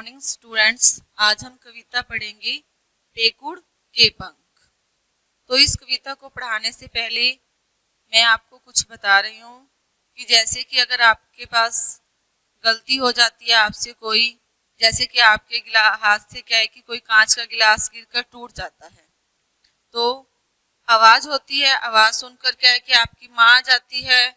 Morning students. आज हम कविता पढ़ेंगे पेकुड़ के पंख। तो इस कविता को पढ़ाने से पहले मैं आपको कुछ बता रही हूँ कि जैसे कि अगर आपके पास गलती हो जाती है आपसे कोई, जैसे कि आपके हाथ से क्या है कि कोई कांच का गिलास गिरकर टूट जाता है तो आवाज होती है। आवाज सुनकर क्या है कि आपकी माँ आ जाती है,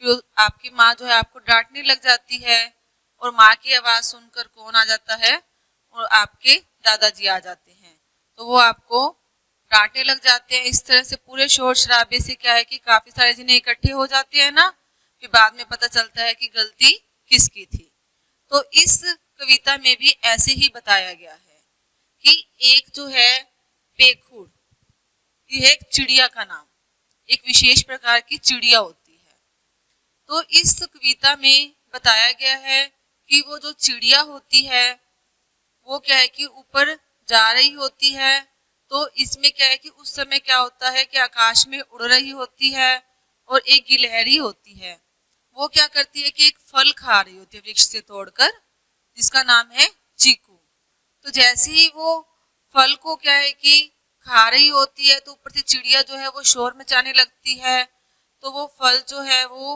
फिर आपकी माँ जो है आपको डांटने लग जाती है और माँ की आवाज सुनकर कौन आ जाता है, और आपके दादाजी आ जाते हैं तो वो आपको डांटने लग जाते हैं। इस तरह से पूरे शोर शराबे से क्या है कि काफी सारे जने इकट्ठे हो जाते हैं ना, फिर बाद में पता चलता है कि गलती किसकी थी। तो इस कविता में भी ऐसे ही बताया गया है कि एक जो है पेखुड़, यह एक चिड़िया का नाम, एक विशेष प्रकार की चिड़िया होती है। तो इस कविता में बताया गया है कि वो जो चिड़िया होती है वो क्या है कि ऊपर जा रही होती है। तो इसमें क्या है कि उस समय क्या होता है कि आकाश में उड़ रही होती है और एक गिलहरी होती है, वो क्या करती है कि एक फल खा रही होती है वृक्ष से तोड़कर, जिसका नाम है चीकू। तो जैसे ही वो फल को क्या है कि खा रही होती है तो ऊपर से चिड़िया जो है वो शोर मचाने लगती है। तो वो फल जो है वो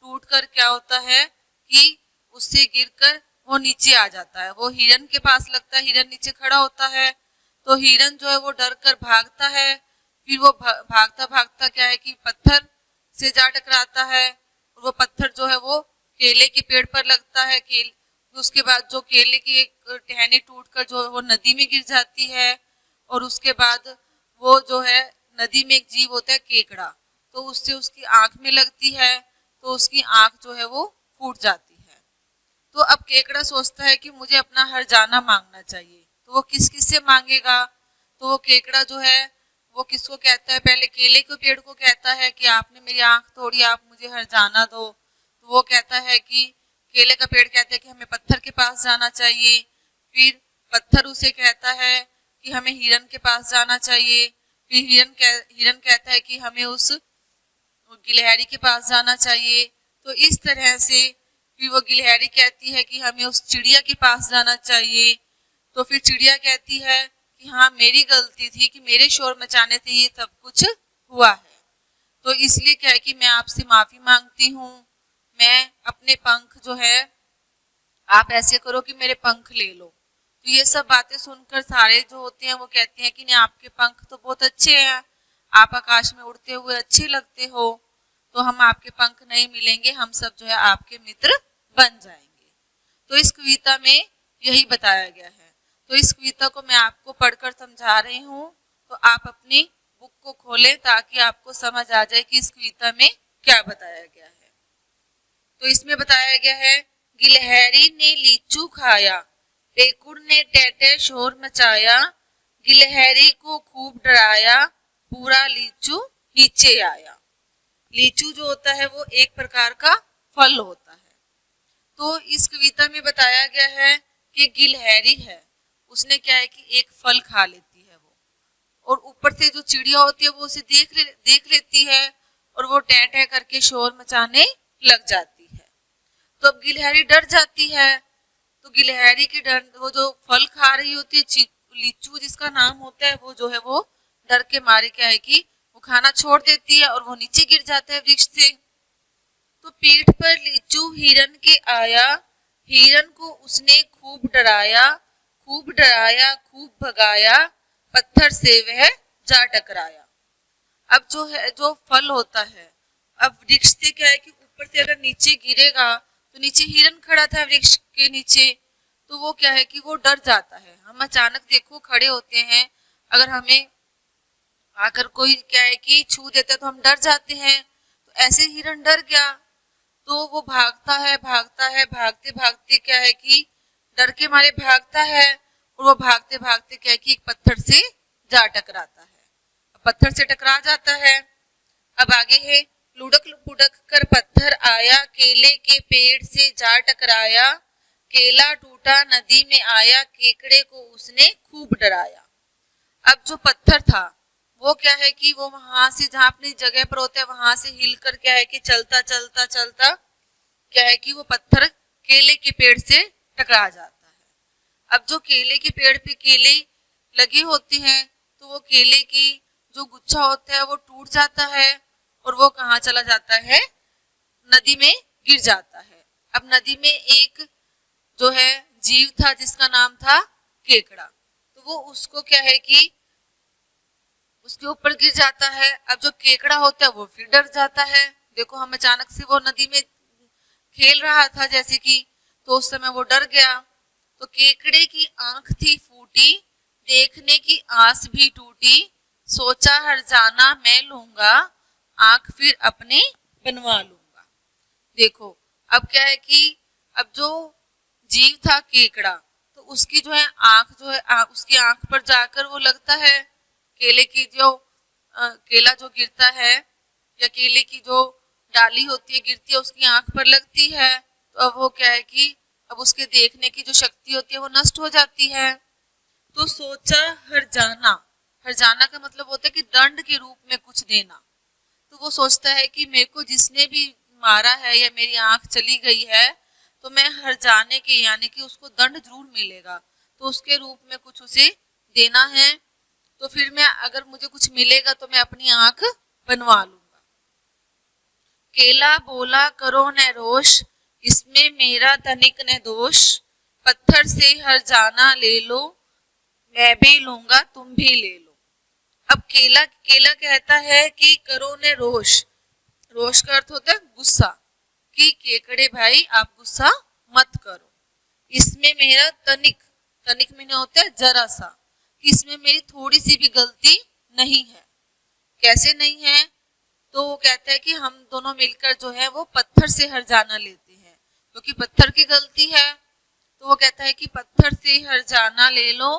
टूट कर क्या होता है कि उससे गिरकर वो नीचे आ जाता है, वो हिरन के पास लगता है, हिरन नीचे खड़ा होता है। तो हिरन जो है वो डर कर भागता है, फिर वो भागता भागता क्या है कि पत्थर से जा टकराता है और वो पत्थर जो है वो केले के पेड़ पर लगता है। उसके बाद जो केले की एक टहनी टूटकर जो है वो नदी में गिर जाती है और उसके बाद वो जो है नदी में एक जीव होता है केकड़ा, तो उससे उसकी आंख में लगती है तो उसकी आंख जो है वो फूट जाती है। तो अब केकड़ा सोचता है कि मुझे अपना हर्जाना मांगना चाहिए, तो वो किस किस से मांगेगा। तो वो केकड़ा जो है वो किसको कहता है, पहले केले के पेड़ को कहता है कि आपने मेरी आंख तोड़ी, आप मुझे हर्जाना दो। तो वो कहता है कि केले का पेड़ कहता है कि हमें पत्थर के पास जाना चाहिए। फिर पत्थर उसे कहता है कि हमें हिरन के पास जाना चाहिए। फिर हिरन कहता है कि हमें उस गिलहरी के पास जाना चाहिए। तो इस तरह से फिर वो गिलहरी कहती है कि हमें उस चिड़िया के पास जाना चाहिए। तो फिर चिड़िया कहती है कि हाँ मेरी गलती थी कि मेरे शोर मचाने से ये सब कुछ हुआ है, तो इसलिए क्या है कि मैं आपसे माफी मांगती हूँ। मैं अपने पंख जो है, आप ऐसे करो कि मेरे पंख ले लो। तो ये सब बातें सुनकर सारे जो होते हैं वो कहते हैं कि नहीं आपके पंख तो बहुत अच्छे हैं, आप आकाश में उड़ते हुए अच्छे लगते हो, तो हम आपके पंख नहीं मिलेंगे, हम सब जो है आपके मित्र बन जाएंगे। तो इस कविता में यही बताया गया है। तो इस कविता को मैं आपको पढ़कर समझा रही हूँ, तो आप अपनी बुक को खोलें ताकि आपको समझ आ जाए कि इस कविता में क्या बताया गया है। तो इसमें बताया गया है, गिलहरी ने लीचू खाया, पेकुड़ ने टेटे शोर मचाया, गिलहरी को खूब डराया, पूरा लीचू नीचे आया। लीचू जो होता है वो एक प्रकार का फल होता है। तो इस कविता में बताया गया है कि गिलहरी है, उसने क्या है कि एक फल खा लेती है वो, और ऊपर से जो चिड़िया होती है वो उसे देख लेती है और वो टै टै करके शोर मचाने लग जाती है। तो अब गिलहरी डर जाती है, तो गिलहरी के डर वो जो फल खा रही होती है लीचू जिसका नाम होता है, वो जो है वो डर के मारे क्या है कि वो खाना छोड़ देती है और वो नीचे गिर जाता है वृक्ष से। तो पीठ पर लीचू हिरन के आया, हिरन को उसने खूब डराया, खूब डराया खूब भगाया, पत्थर से वह जा टकराया। अब जो है जो फल होता है, अब वृक्ष से क्या है कि ऊपर से अगर नीचे गिरेगा, तो नीचे हिरन खड़ा था वृक्ष के नीचे, तो वो क्या है कि वो डर जाता है। हम अचानक देखो खड़े होते हैं, अगर हमें आकर कोई क्या है कि छू देता है तो हम डर जाते हैं, तो ऐसे हिरन डर गया, तो वो भागता है भागता है, भागते भागते क्या है कि डर के मारे भागता है और वो भागते भागते क्या है कि एक पत्थर से जा टकराता है, पत्थर से टकरा जाता है। अब आगे है, लुढ़क पुढ़क कर पत्थर आया, केले के पेड़ से जा टकराया, केला टूटा नदी में आया, केकड़े को उसने खूब डराया। अब जो पत्थर था वो क्या है कि वो वहां से जहां अपनी जगह पर होता है वहां से हिलकर क्या है कि चलता चलता चलता क्या है कि वो पत्थर केले के पेड़ से टकरा जाता है। अब जो केले के पेड़ पे केले लगे होते हैं तो वो केले की जो गुच्छा होता है वो टूट जाता है और वो कहाँ चला जाता है, नदी में गिर जाता है। अब नदी में एक जो है जीव था जिसका नाम था केकड़ा, तो वो उसको क्या है कि उसके ऊपर गिर जाता है। अब जो केकड़ा होता है वो फिर डर जाता है। देखो हम अचानक से वो नदी में खेल रहा था जैसे कि, तो उस समय वो डर गया। तो केकड़े की आंख थी फूटी, देखने की आस भी टूटी, सोचा हर जाना मैं लूंगा, आंख फिर अपने बनवा लूंगा। देखो अब क्या है कि अब जो जीव था केकड़ा, तो उसकी जो है आंख जो है उसकी आंख पर जाकर वो लगता है केले की जो केला जो गिरता है या केले की जो डाली होती है गिरती है उसकी आंख पर लगती है, तो अब वो क्या है कि अब उसके देखने की जो शक्ति होती है वो नष्ट हो जाती है। तो सोचा हर जाना का मतलब होता है कि दंड के रूप में कुछ देना। तो वो सोचता है कि मेरे को जिसने भी मारा है या मेरी आंख चली गई है तो मैं हर जाने के यानी कि उसको दंड जरूर मिलेगा, तो उसके रूप में कुछ उसे देना है। तो फिर मैं अगर मुझे कुछ मिलेगा तो मैं अपनी आंख बनवा लूंगा। केला बोला करो न रोष, इसमें मेरा तनिक न दोष, पत्थर से हर जाना ले लो, मैं भी लूंगा तुम भी ले लो। अब केला कहता है कि करो न रोष, रोष का अर्थ होता है गुस्सा, कि केकड़े भाई आप गुस्सा मत करो, इसमें मेरा तनिक में होता है जरा सा, कि इसमें मेरी थोड़ी सी भी गलती नहीं है। कैसे नहीं है, तो वो कहता है कि हम दोनों मिलकर जो है वो पत्थर से हर जाना लेते हैं, क्योंकि तो पत्थर की गलती है। तो वो कहता है कि पत्थर से हर जाना ले लो,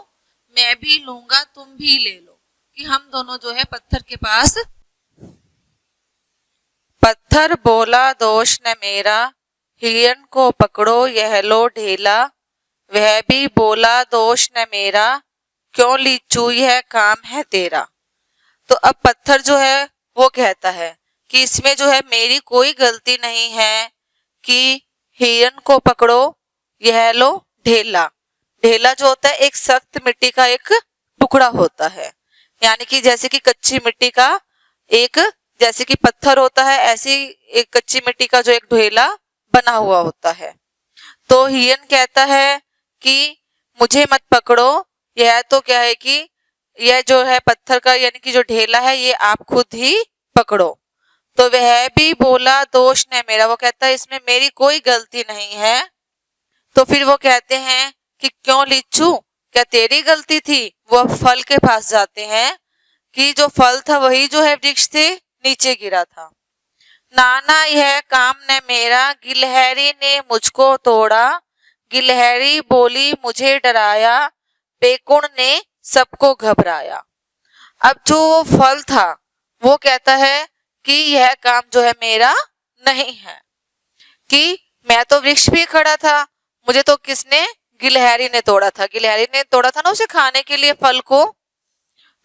मैं भी लूंगा तुम भी ले लो, कि हम दोनों जो है पत्थर के पास। पत्थर बोला दोष न मेरा, हिरन को पकड़ो यह लो ढेला, वह भी बोला दोष न मेरा, क्यों लीचू यह काम है तेरा। तो अब पत्थर जो है वो कहता है कि इसमें जो है मेरी कोई गलती नहीं है, कि हिरन को पकड़ो यह लो ढेला। ढेला जो होता है एक सख्त मिट्टी का एक टुकड़ा होता है, यानी कि जैसे कि कच्ची मिट्टी का एक, जैसे कि पत्थर होता है ऐसी एक कच्ची मिट्टी का जो एक ढेला बना हुआ होता है। तो हिरन कहता है कि मुझे मत पकड़ो, यह तो क्या है कि यह जो है पत्थर का यानी कि जो ढेला है ये आप खुद ही पकड़ो। तो वह भी बोला दोष न मेरा, वो कहता है इसमें मेरी कोई गलती नहीं है। तो फिर वो कहते हैं कि क्यों लीचू, क्या तेरी गलती थी। वो अब फल के पास जाते हैं कि जो फल था वही जो है वृक्ष से नीचे गिरा था। नाना यह काम न मेरा, गिलहरी ने मुझको तोड़ा, गिलहरी बोली मुझे डराया, पेकुड़ ने सबको घबराया। अब जो फल था वो कहता है कि यह काम जो है मेरा नहीं है, कि मैं तो वृक्ष पे खड़ा था, मुझे तो किसने, गिलहरी ने तोड़ा था, गिलहरी ने तोड़ा था ना उसे खाने के लिए फल को।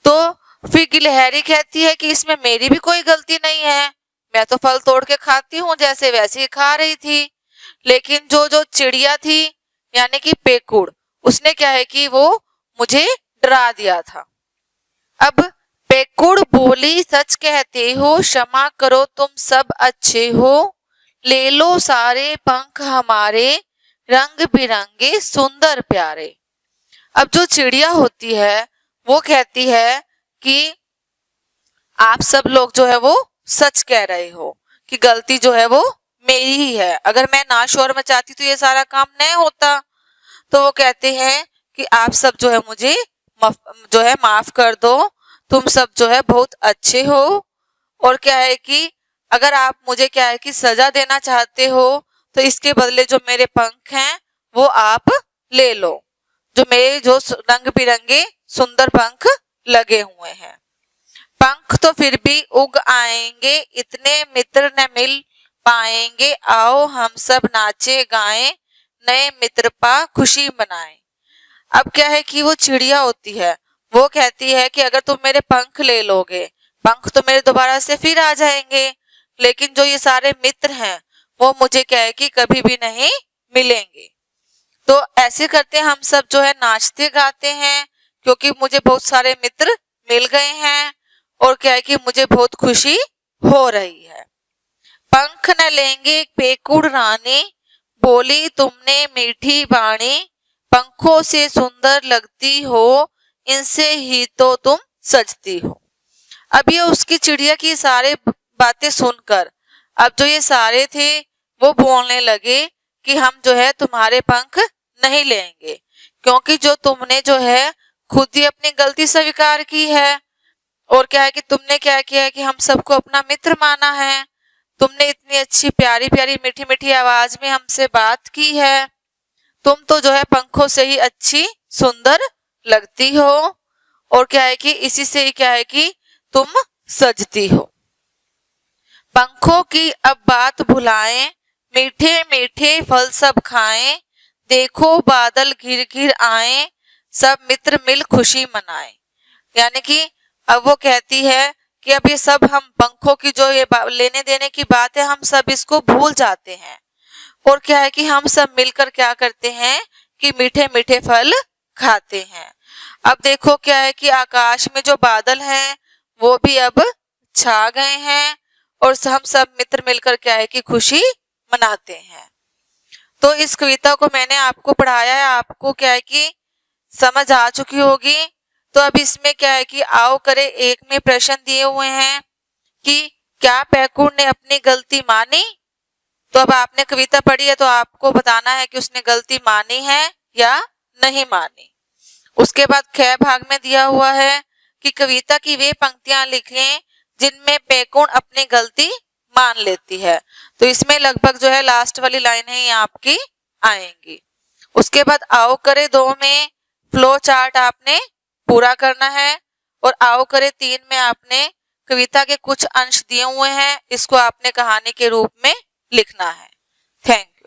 तो फिर गिलहरी कहती है कि इसमें मेरी भी कोई गलती नहीं है, मैं तो फल तोड़ के खाती हूँ जैसे वैसे ही खा रही थी। लेकिन जो जो चिड़िया थी यानी कि पेकुड़, उसने क्या है कि वो मुझे डरा दिया था। अब पेकुड़ बोली सच कहते हो, क्षमा करो तुम सब अच्छे हो, ले लो सारे पंख हमारे, रंग बिरंगे सुंदर प्यारे। अब जो चिड़िया होती है वो कहती है कि आप सब लोग जो है वो सच कह रहे हो, कि गलती जो है वो मेरी ही है, अगर मैं ना शोर मचाती तो ये सारा काम नहीं होता। तो वो कहते हैं कि आप सब जो है मुझे जो है माफ कर दो, तुम सब जो है बहुत अच्छे हो, और क्या है कि अगर आप मुझे क्या है कि सजा देना चाहते हो तो इसके बदले जो मेरे पंख हैं वो आप ले लो, जो मेरे जो रंग बिरंगे सुंदर पंख लगे हुए हैं। पंख तो फिर भी उग आएंगे, इतने मित्र न मिल पाएंगे, आओ हम सब नाचे गाएं, नए मित्र पा खुशी मनाएं। अब क्या है कि वो चिड़िया होती है वो कहती है कि अगर तुम मेरे पंख ले लोगे, पंख तो मेरे दोबारा से फिर आ जाएंगे, लेकिन जो ये सारे मित्र हैं वो मुझे क्या है कि कभी भी नहीं मिलेंगे। तो ऐसे करते हम सब जो है नाचते गाते हैं, क्योंकि मुझे बहुत सारे मित्र मिल गए हैं और क्या है कि मुझे बहुत खुशी हो रही है। पंख न लेंगे पेकुड़ रानी, बोली तुमने मीठी बाणी, पंखों से सुंदर लगती हो, इनसे ही तो तुम सजती हो। अब ये उसकी चिड़िया की सारे बातें सुनकर अब जो ये सारे थे वो बोलने लगे कि हम जो है तुम्हारे पंख नहीं लेंगे, क्योंकि जो तुमने जो है खुद ही अपनी गलती स्वीकार की है और क्या है कि तुमने क्या किया है कि हम सबको अपना मित्र माना है। तुमने इतनी अच्छी प्यारी प्यारी मीठी मीठी आवाज में हमसे बात की है। तुम तो जो है पंखों से ही अच्छी सुंदर लगती हो और क्या है कि इसी से ही क्या है कि तुम सजती हो। पंखों की अब बात भुलाएं, मीठे मीठे फल सब खाएं, देखो बादल घिर घिर आए, सब मित्र मिल खुशी मनाएं। यानी कि अब वो कहती है कि अब ये सब हम पंखों की जो ये लेने देने की बात है हम सब इसको भूल जाते हैं और क्या है कि हम सब मिलकर क्या करते हैं कि मीठे मीठे फल खाते हैं। अब देखो क्या है कि आकाश में जो बादल हैं वो भी अब छा गए हैं और हम सब मित्र मिलकर क्या है कि खुशी मनाते हैं। तो इस कविता को मैंने आपको पढ़ाया है, आपको क्या है कि समझ आ चुकी होगी। तो अब इसमें क्या है कि आओ करे एक में प्रश्न दिए हुए हैं कि क्या पेकुड़ ने अपनी गलती मानी। तो अब आपने कविता पढ़ी है तो आपको बताना है कि उसने गलती मानी है या नहीं मानी। उसके बाद ख भाग में दिया हुआ है कि कविता की वे पंक्तियां लिखें जिनमें पेकुड़ अपनी गलती मान लेती है। तो इसमें लगभग जो है लास्ट वाली लाइन है ये आपकी आएंगी। उसके बाद आओ करे 2 में फ्लो चार्ट आपने पूरा करना है और आओ करे 3 में आपने कविता के कुछ अंश दिए हुए हैं, इसको आपने कहानी के रूप में लिखना है। Thank you.